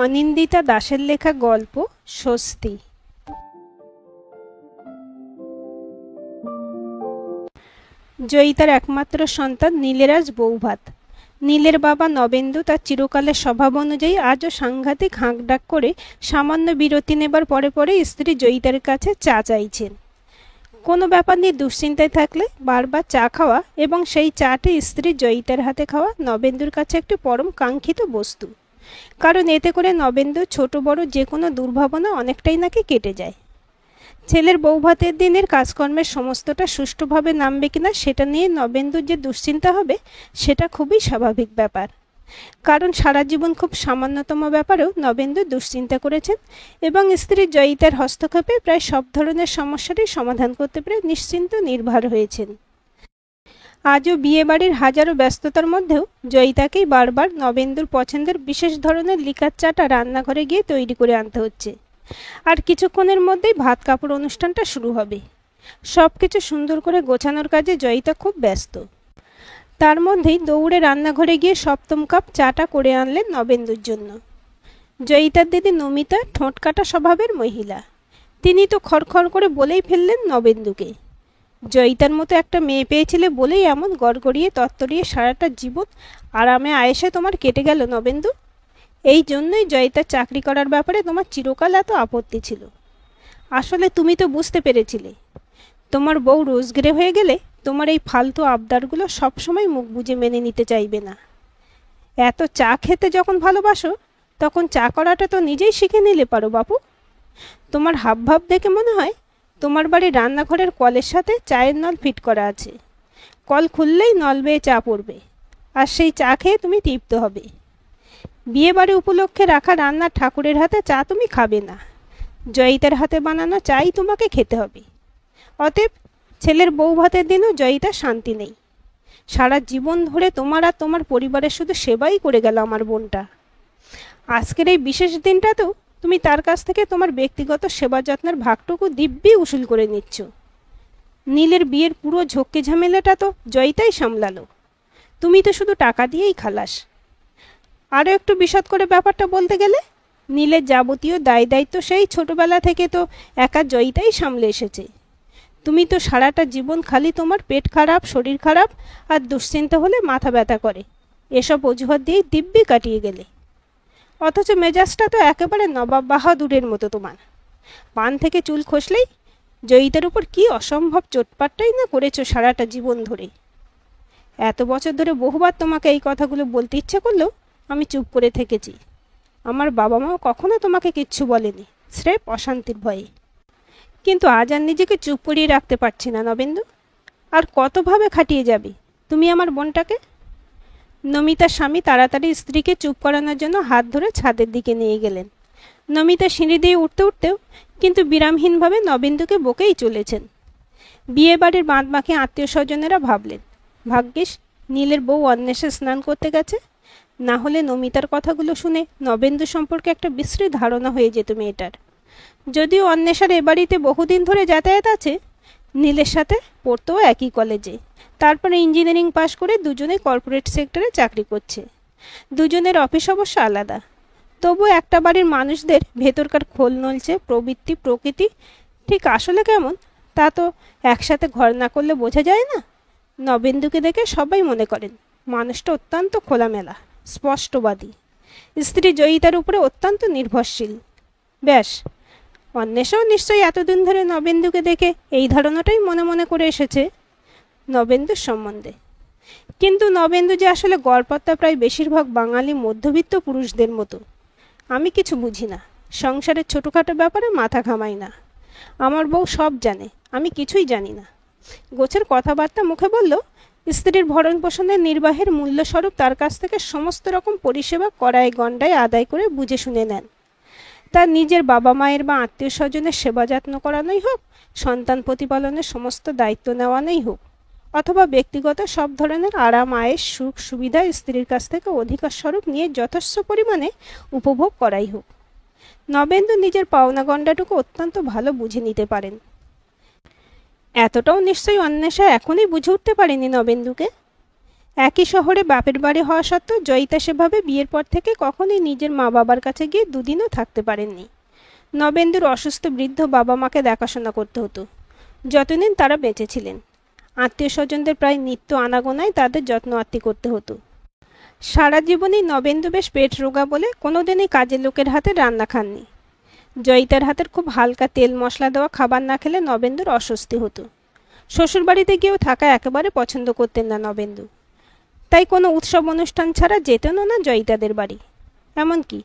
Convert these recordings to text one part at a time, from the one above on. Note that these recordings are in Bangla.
অনিন্দিতা দাশের লেখা গল্প স্বস্তি। জয়িতার একমাত্র সন্তান নীলের আজ বৌভাত। নীলের বাবা নবেন্দু তার চিরকালের স্বভাব অনুযায়ী আজও সাংঘাতিক হাঁকডাক করে সামান্য বিরতি নেবার পরে পরে স্ত্রী জয়িতার কাছে চা চাইছেন। কোনো ব্যাপার নিয়ে দুশ্চিন্তায় থাকলে বারবার চা খাওয়া এবং সেই চাটি স্ত্রী জয়িতার হাতে খাওয়া নবেন্দুর কাছে একটি পরম কাঙ্ক্ষিত বস্তু। কারণ এতে করে নবেন্দুর ছোট বড় যে কোনো দুর্ভাবনা অনেকটাই নাকি কেটে যায়। ছেলের বৌভাতের দিনের কাজকর্মের সমস্তটা সুষ্ঠুভাবে নামবে কিনা সেটা নিয়ে নবেন্দুর যে দুশ্চিন্তা হবে সেটা খুবই স্বাভাবিক ব্যাপার। কারণ সারা জীবন খুব সামান্যতম ব্যাপারেও নবেন্দু দুশ্চিন্তা করেছেন এবং স্ত্রী জয়িতার হস্তক্ষেপে প্রায় সব ধরনের সমস্যারই সমাধান করতে পেরে নিশ্চিন্ত নির্ভর হয়েছেন। আজও বিয়েবাড়ির হাজারো ব্যস্ততার মধ্যেও জয়িতাকেই বারবার নবেন্দুর পছন্দের বিশেষ ধরনের লিকার চাটা রান্নাঘরে গিয়ে তৈরি করে আনতে হচ্ছে। আর কিছুক্ষণের মধ্যেই ভাত কাপড় অনুষ্ঠানটা শুরু হবে। সব কিছু সুন্দর করে গোছানোর কাজে জয়িতা খুব ব্যস্ত। তার মধ্যেই দৌড়ে রান্নাঘরে গিয়ে সপ্তম কাপ চাটা করে আনলেন নবেন্দুর জন্য। জয়িতার দিদি নমিতা ঠোঁট কাটা স্বভাবের মহিলা। তিনি তো খড়খড় করে বলেই ফেললেন নবেন্দুকে, জয়িতার মতো একটা মেয়ে পেয়েছিলে বলেই এমন গড়গড়িয়ে তত্তরিয়ে সারাটা জীবন আরামে আয়েসে তোমার কেটে গেল নবেন্দু। এই জন্যই জয়িতার চাকরি করার ব্যাপারে তোমার চিরকাল এত আপত্তি ছিল। আসলে তুমি তো বুঝতে পেরেছিলে তোমার বউ রোজগেরে হয়ে গেলে তোমার এই ফালতু আবদারগুলো সবসময় মুখ বুজে মেনে নিতে চাইবে না। এত চা খেতে যখন ভালোবাসো তখন চা করাটা তো নিজেই শিখে নিলে পারো বাপু। তোমার হাবভাব দেখে মনে হয় তোমার বাড়ির রান্নাঘরের কলের সাথে চায়ের নল ফিট করা আছে। কল খুললেই নল বেয়ে চা পড়বে আর সেই চা খেয়ে তুমি তৃপ্ত হবে। বিয়েবাড়ি উপলক্ষে রাখা রান্নার ঠাকুরের হাতে চা তুমি খাবে না, জয়িতার হাতে বানানো চাই তোমাকে খেতে হবে। অতএব ছেলের বউ ভাতের দিনও জয়িতার শান্তি নেই। সারা জীবন ধরে তোমার আর তোমার পরিবারের শুধু সেবাই করে গেল আমার বোনটা। আজকের এই বিশেষ দিনটাতেও তুমি তার কাছ থেকে তোমার ব্যক্তিগত সেবা যত্নের ভাগটুকু দিব্যি উসুল করে নিচ্ছ। নীলের বিয়ের পুরো ঝক্কি ঝামেলাটা তো জয়িতাই সামলালো, তুমি তো শুধু টাকা দিয়েই খালাস। আরও একটু বিশদ করে ব্যাপারটা বলতে গেলে নীলের যাবতীয় দায় দায়িত্ব সেই ছোটবেলা থেকে তো একা জয়িতাই সামলে এসেছে। তুমি তো সারাটা জীবন খালি তোমার পেট খারাপ, শরীর খারাপ আর দুশ্চিন্তা হলে মাথা ব্যথা করে এসব অজুহাত দিয়েই দিব্যি কাটিয়ে গেলে। অথচ মেজাজটা তো একেবারে নবাব বাহাদুরের মতো তোমার। পান থেকে চুল খসলেই জয়িতার উপর কি অসম্ভব চোটপাটটাই না করেছো সারাটা জীবন ধরে। এত বছর ধরে বহুবার তোমাকে এই কথাগুলো বলতে ইচ্ছে করলেও আমি চুপ করে থেকেছি। আমার বাবা মাও কখনো তোমাকে কিচ্ছু বলেনি, স্রেফ অশান্তির ভয়ে। কিন্তু আজ আর নিজেকে চুপ করিয়ে রাখতে পারছি না নবেন্দু। আর কতভাবে খাটিয়ে যাবে তুমি আমার বোনটাকে? নমিতার স্বামী তাড়াতাড়ি স্ত্রীকে চুপ করানোর জন্য হাত ধরে ছাদের দিকে নিয়ে গেলেন। নমিতা সিঁড়ি দিয়ে উঠতে উঠতেও কিন্তু বিরামহীনভাবে নবেন্দুকে বকেই চলেছেন। বিয়ে বাড়ির বাঁধবাঁকি আত্মীয় স্বজনেরা ভাবলেন, ভাগ্যিস নীলের বউ অন্বেষে স্নান করতে গেছে, না হলে নমিতার কথাগুলো শুনে নবেন্দু সম্পর্কে একটা বিশ্রী ধারণা হয়ে যেত মেয়েটার। যদিও অন্বেষার এ বাড়িতে বহুদিন ধরে যাতায়াত আছে, নীলের সাথে পড়তেও একই কলেজে, তারপরে ইঞ্জিনিয়ারিং পাশ করে দুজনে কর্পোরেট সেক্টরে চাকরি করছে। দুজনের অফিস অবশ্য আলাদা, তবু একটা বাড়ির মানুষদের ভেতরকার খোল নলচে প্রবৃত্তি প্রকৃতি ঠিক আসলে কেমন তা তো একসাথে ঘর না করলে বোঝা যায় না। নবেন্দুকে দেখে সবাই মনে করেন মানুষটা অত্যন্ত খোলামেলা, স্পষ্টবাদী, স্ত্রী জয়িতার উপরে অত্যন্ত নির্ভরশীল। ব্যাস, অন্বেষাও নিশ্চয়ই এতদিন ধরে নবেন্দুকে দেখে এই ধারণাটাই মনে মনে করে এসেছে নবেন্দুর সম্বন্ধে। কিন্তু নবেন্দু যে আসলে গড়পড়তা প্রায় বেশিরভাগ বাঙালি মধ্যবিত্ত পুরুষদের মতো। আমি কিছু বুঝি না, সংসারের ছোটোখাটো ব্যাপারে মাথা ঘামাই না। আমার বউ সব জানে, আমি কিছুই জানি না। গোছের কথাবার্তা মুখে বলল স্ত্রীর ভরণ পোষণের নির্বাহের মূল্যস্বরূপ তার কাছ থেকে সমস্ত রকম পরিষেবা কড়ায় গণ্ডায় আদায় করে বুঝে শুনে নেন। তার নিজের বাবা মায়ের বা আত্মীয় স্বজনের সেবা যত্ন করানোই হোক, সন্তান প্রতিপালনের সমস্ত দায়িত্ব নেওয়ানোই হোক, অথবা ব্যক্তিগত সব ধরনের আরাম আয়েস সুখ সুবিধা স্ত্রীর কাছ থেকে অধিকার স্বরূপ নিয়ে যথেষ্ট পরিমাণে উপভোগ করাই হোক, নবেন্দু নিজের পাওনা গণ্ডাটুকু অত্যন্ত ভালো বুঝে নিতে পারেন। এতটাও নিশ্চয়ই অন্বেষা এখনই বুঝে উঠতে পারেনি নবেন্দুকে। একই শহরে বাপের বাড়ি হওয়া সত্ত্বেও জয়িতা সেভাবে বিয়ের পর থেকে কখনোই নিজের মা বাবার কাছে গিয়ে দুদিনও থাকতে পারেননি। নবেন্দুর অসুস্থ বৃদ্ধ বাবা মাকে দেখাশোনা করতে হতো যতদিন তারা বেঁচে ছিলেন। আত্মীয় স্বজনদের প্রায় নিত্য আনাগোনায় তাদের যত্ন আত্তি করতে হতো। সারা জীবনই নবেন্দু বেশ পেট রোগা বলে কোনোদিনই কাজের লোকের হাতে রান্না খাননি। জয়িতার হাতের খুব হালকা তেল মশলা দেওয়া খাবার না খেলে নবেন্দুর অস্বস্তি হতো। শ্বশুরবাড়িতে গিয়েও থাকা একেবারে পছন্দ করতেন না নবেন্দু। তাই কোনো উৎসব অনুষ্ঠান ছাড়া যেতেনও না জয়িতাদের বাড়ি। এমনকি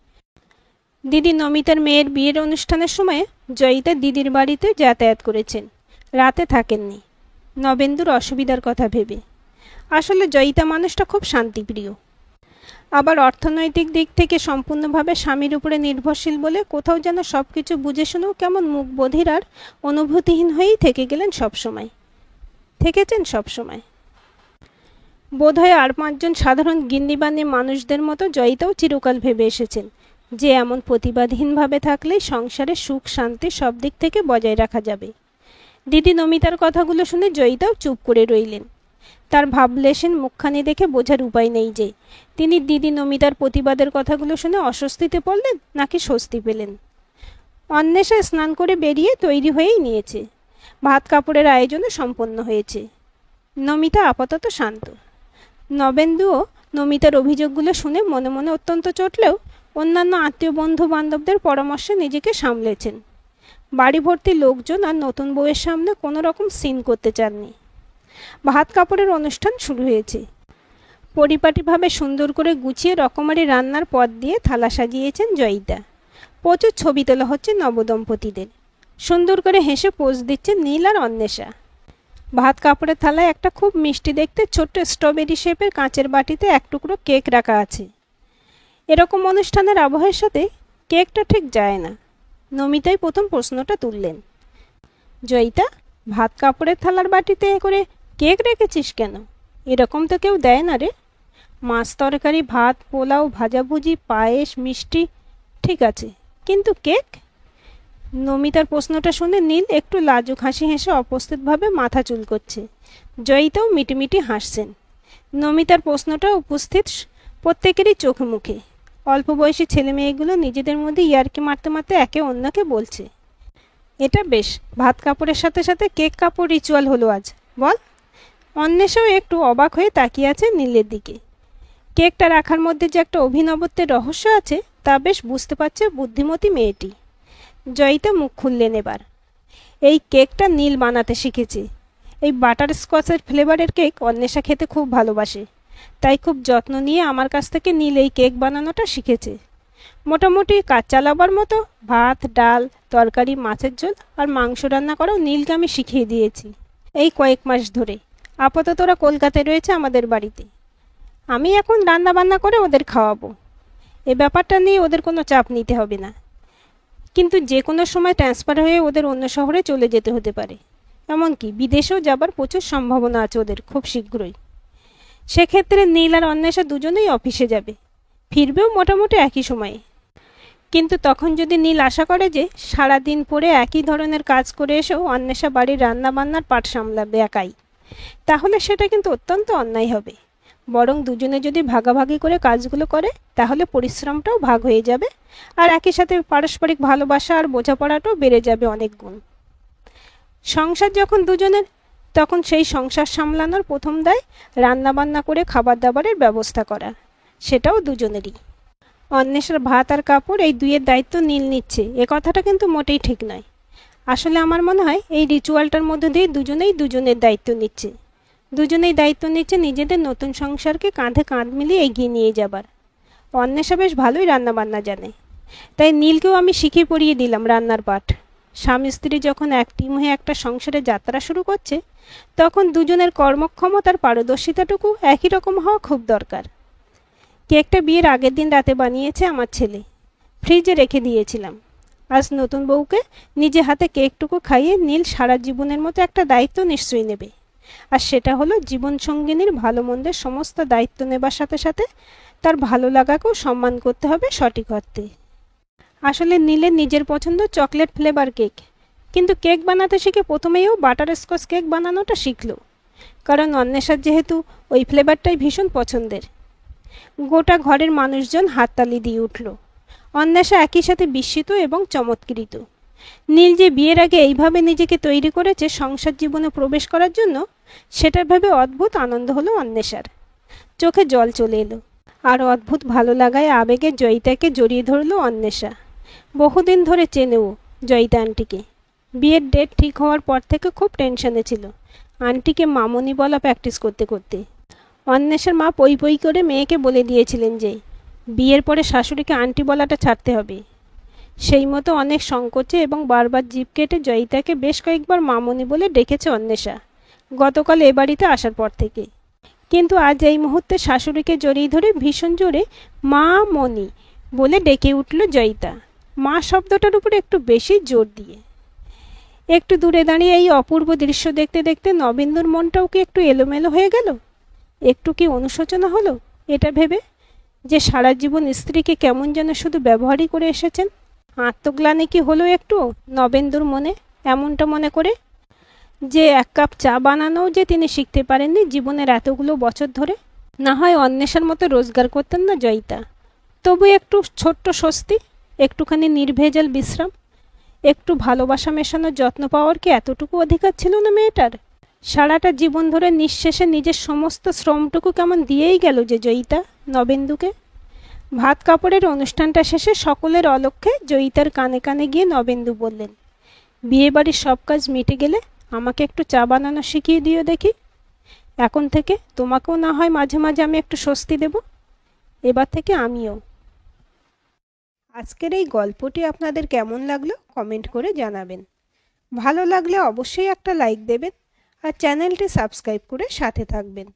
দিদি নমিতার মেয়ের বিয়ের অনুষ্ঠানের সময় জয়িতা দিদির বাড়িতে যাতায়াত করেছেন, রাতে থাকেননি নবেন্দুর অসুবিধার কথা ভেবে। আসলে জয়িতা মানুষটা খুব শান্তিপ্রিয়, আবার অর্থনৈতিক দিক থেকে সম্পূর্ণভাবে স্বামীর উপরে নির্ভরশীল বলে কোথাও যেন সব কিছু বুঝে শুনেও কেমন মুখ বধির আর অনুভূতিহীন হয়েই থেকেছেন সবসময়। বোধহয় আর 5 জন সাধারণ গিন্নিবান্নি মানুষদের মতো জয়িতাও চিরকাল ভেবে এসেছেন যে এমন প্রতিবাদহীনভাবে থাকলেই সংসারে সুখ শান্তি সব দিক থেকে বজায় রাখা যাবে। দিদি নমিতার কথাগুলো শুনে জয়িতাও চুপ করে রইলেন। তার ভাবলেশহীন মুখখানি দেখে বোঝার উপায় নেই যে তিনি দিদি নমিতার প্রতিবাদের কথাগুলো শুনে অস্বস্তিতে পড়লেন নাকি স্বস্তি পেলেন। অন্বেষা স্নান করে বেরিয়ে তৈরি হয়েই নিয়েছে। ভাত কাপড়ের আয়োজনও সম্পন্ন হয়েছে। নমিতা আপাতত শান্ত। নবেন্দুও নমিতার অভিযোগগুলো শুনে মনে মনে অত্যন্ত চটলেও অন্যান্য আত্মীয় বন্ধু বান্ধবদের পরামর্শে নিজেকে সামলেছেন। বাড়ি ভর্তি লোকজন আর নতুন বউয়ের সামনে কোনো রকম সিন করতে চাননি। ভাত কাপড়ের অনুষ্ঠান শুরু হয়েছে। পরিপাটিভাবে সুন্দর করে গুছিয়ে রকমারি রান্নার পদ দিয়ে থালা সাজিয়েছেন জয়িতা। প্রচুর ছবি তোলা হচ্ছে নবদম্পতিদের। সুন্দর করে হেসে পোজ দিচ্ছেন নীল আর অন্বেষা। ভাত কাপড়ের থালায় একটা খুব মিষ্টি দেখতে ছোট্ট স্ট্রবেরি শেপের কাঁচের বাটিতে এক টুকরো কেক রাখা আছে। এরকম অনুষ্ঠানের আবহের সাথে কেকটা ঠিক যায় না। নমিতাই প্রথম প্রশ্নটা তুললেন। জয়িতা, ভাত কাপড়ের থালার বাটিতে করে কেক রেখেছিস কেন? এরকম তো কেউ দেয় না রে। মাছ তরকারি, ভাত, পোলাও, ভাজাভুজি, পায়েস, মিষ্টি ঠিক আছে, কিন্তু কেক? নমিতার প্রশ্নটা শুনে নীল একটু লাজুক হাসি হেসে অপ্রস্তুতভাবে মাথা চুলকোচ্ছে। জয়িতাও মিটিমিটি হাসছেন। নমিতার প্রশ্নটা উপস্থিত প্রত্যেকেরই চোখে মুখে। অল্প বয়সী ছেলে মেয়েগুলো নিজেদের মধ্যে ইয়ার্কি মারতে মারতে একে অন্যকে বলছে, এটা বেশ, ভাত কাপড়ের সাথে সাথে কেক কাপড় রিচুয়াল হলো আজ, বল। অন্বেষাও একটু অবাক হয়ে তাকিয়ে আছে নীলের দিকে। কেকটা রাখার মধ্যে যে একটা অভিনবত্বের রহস্য আছে তা বেশ বুঝতে পারছে বুদ্ধিমতী মেয়েটি। জয়িতা মুখ খুললেন এবার। এই কেকটা নীল বানাতে শিখেছে। এই বাটার স্কচের ফ্লেভারের কেক অন্বেষা খেতে খুব ভালোবাসে, তাই খুব যত্ন নিয়ে আমার কাছ থেকে নীল এই কেক বানানোটা শিখেছে। মোটামুটি কাজ চালাবার মতো ভাত, ডাল, তরকারি, মাছের ঝোল আর মাংস রান্না করাও নীলকে আমি শিখিয়ে দিয়েছি এই কয়েক মাস ধরে। আপাতত ওরা কলকাতায় রয়েছে আমাদের বাড়িতে। আমি এখন রান্না বান্না করে ওদের খাওয়াবো। এ ব্যাপারটা নিয়ে ওদের কোনো চাপ নিতে হবে না। কিন্তু যে কোনো সময় ট্রান্সফার হয়ে ওদের অন্য শহরে চলে যেতে হতে পারে, এমনকি বিদেশেও যাবার প্রচুর সম্ভাবনা আছে ওদের খুব শীঘ্রই। সেক্ষেত্রে নীল আর অন্বেষা দুজনেই অফিসে যাবে, ফিরবেও মোটামুটি একই সময়ে। কিন্তু তখন যদি নীল আশা করে যে সারাদিন পরে একই ধরনের কাজ করে এসেও অন্বেষা বাড়ির রান্না বান্নার পাট সামলাবে একাই, তাহলে সেটা কিন্তু অত্যন্ত অন্যায় হবে। বরং দুজনে যদি ভাগাভাগি করে কাজগুলো করে তাহলে পরিশ্রমটাও ভাগ হয়ে যাবে, আর একই সাথে পারস্পরিক ভালোবাসা আর বোঝাপড়াটাও বেড়ে যাবে অনেক গুণ। সংসার যখন দুজনের, তখন সেই সংসার সামলানোর প্রথম দায় রান্না বান্না করে খাবার দাবারের ব্যবস্থা করা, সেটাও দুজনেরই। অন্বেষার ভাত আর কাপড় এই দুইয়ের দায়িত্ব নীল নিচ্ছে এ কথাটা কিন্তু মোটেই ঠিক নয়। আসলে আমার মনে হয় এই রিচুয়ালটার মধ্যে দিয়ে দুজনেই দুজনের দায়িত্ব নিচ্ছে নিজেদের নতুন সংসারকে কাঁধে কাঁধ মিলিয়ে এগিয়ে নিয়ে যাবার। অন্বেষা বেশ ভালোই রান্না বান্না জানে, তাই নীলকেও আমি শিখিয়ে পড়িয়ে দিলাম রান্নার পাঠ। স্বামী স্ত্রী যখন এক টিম হয়ে একটা সংসারে যাত্রা শুরু করছে, তখন দুজনের কর্মক্ষমতার পারদর্শিতাটুকু একই রকম হওয়া খুব দরকার। কেকটা বিয়ের আগের দিন রাতে বানিয়েছে আমার ছেলে, ফ্রিজে রেখে দিয়েছিলাম। আজ নতুন বউকে নিজে হাতে কেকটুকু খাইয়ে নীল সারা জীবনের মতো একটা দায়িত্ব নিশ্চয়ই নেবে, আর সেটা হলো জীবনসঙ্গিনীর ভালো মন্দের সমস্ত দায়িত্ব নেবার সাথে সাথে তার ভালো লাগাকেও সম্মান করতে হবে সঠিক অর্থে। আসলে নীলের নিজের পছন্দ চকলেট ফ্লেভার কেক, কিন্তু কেক বানাতে শিখে প্রথমেই ও বাটার স্কচ কেক বানানোটা শিখল। কারণ অন্বেষার যেহেতু ওই ফ্লেভারটাই ভীষণ পছন্দের। গোটা ঘরের মানুষজন হাততালি দিয়ে উঠল। অন্বেষা একই সাথে বিস্মিত এবং চমৎকৃত। নীল যে বিয়ের আগে এইভাবে নিজেকে তৈরি করেছে সংসার জীবনে প্রবেশ করার জন্য, সেটা ভেবে অদ্ভুত আনন্দ হলো অন্বেষার। চোখে জল চলে এলো, আর অদ্ভুত ভালো লাগায় আবেগে জয়িতাকে জড়িয়ে ধরল অন্বেষা। বহুদিন ধরে চেনেও জয়িতা আন্টিকে। বিয়ের ডেট ঠিক হওয়ার পর থেকে খুব টেনশনে ছিল আন্টিকে মামনি বলা প্র্যাকটিস করতে করতে। অন্বেষার মা পই পই করে মেয়েকে বলে দিয়েছিলেন যে বিয়ের পরে শাশুড়িকে আন্টি বলাটা ছাড়তে হবে। সেই মতো অনেক সংকোচে এবং বারবার জিভ কেটে জয়িতাকে বেশ কয়েকবার মামনি বলে ডেকেছে অন্বেষা গতকাল এ বাড়িতে আসার পর থেকে। কিন্তু আজ এই মুহূর্তে শাশুড়িকে জড়িয়ে ধরে ভীষণ জোরে মা মনি বলে ডেকে উঠল জয়িতা, মা শব্দটার উপরে একটু বেশি জোর দিয়ে। একটু দূরে দাঁড়িয়ে এই অপূর্ব দৃশ্য দেখতে দেখতে নবেন্দুর মনটাও কি একটু এলোমেলো হয়ে গেল। একটু কি অনুশোচনা হলো এটা ভেবে যে সারা জীবন স্ত্রীকে কেমন যেন শুধু ব্যবহারই করে এসেছেন। আত্মগ্লানি কি হলো একটু নবেন্দুর মনে, এমনটা মনে করে যে এক কাপ চা বানানোও যে তিনি শিখতে পারেননি জীবনের এতগুলো বছর ধরে। না হয় অন্বেষার মতো রোজগার করতেন না জয়িতা, তবু একটু ছোট্ট স্বস্তি, একটুখানি নির্ভেজাল বিশ্রাম, একটু ভালোবাসা মেশানোর যত্ন পাওয়ার কি এতটুকু অধিকার ছিল না মেয়েটার? সারাটা জীবন ধরে নিঃশেষে নিজের সমস্ত শ্রমটুকু কেমন দিয়েই গেল যে জয়িতা নবেন্দুকে। ভাত কাপড়ের অনুষ্ঠানটা শেষে সকলের অলক্ষ্যে জয়িতার কানে কানে গিয়ে নবেন্দু বললেন, বিয়েবাড়ির সব কাজ মিটে গেলে আমাকে একটু চা বানানো শিখিয়ে দিও দেখি। এখন থেকে তোমাকেও না হয় মাঝে মাঝে আমি একটু স্বস্তি দেব, এবার থেকে আমিও। আজকের এই গল্পটি আপনাদের কেমন লাগলো কমেন্ট করে জানাবেন। ভালো লাগলে অবশ্যই একটা লাইক দেবেন আর চ্যানেলটি সাবস্ক্রাইব করে সাথে থাকবেন।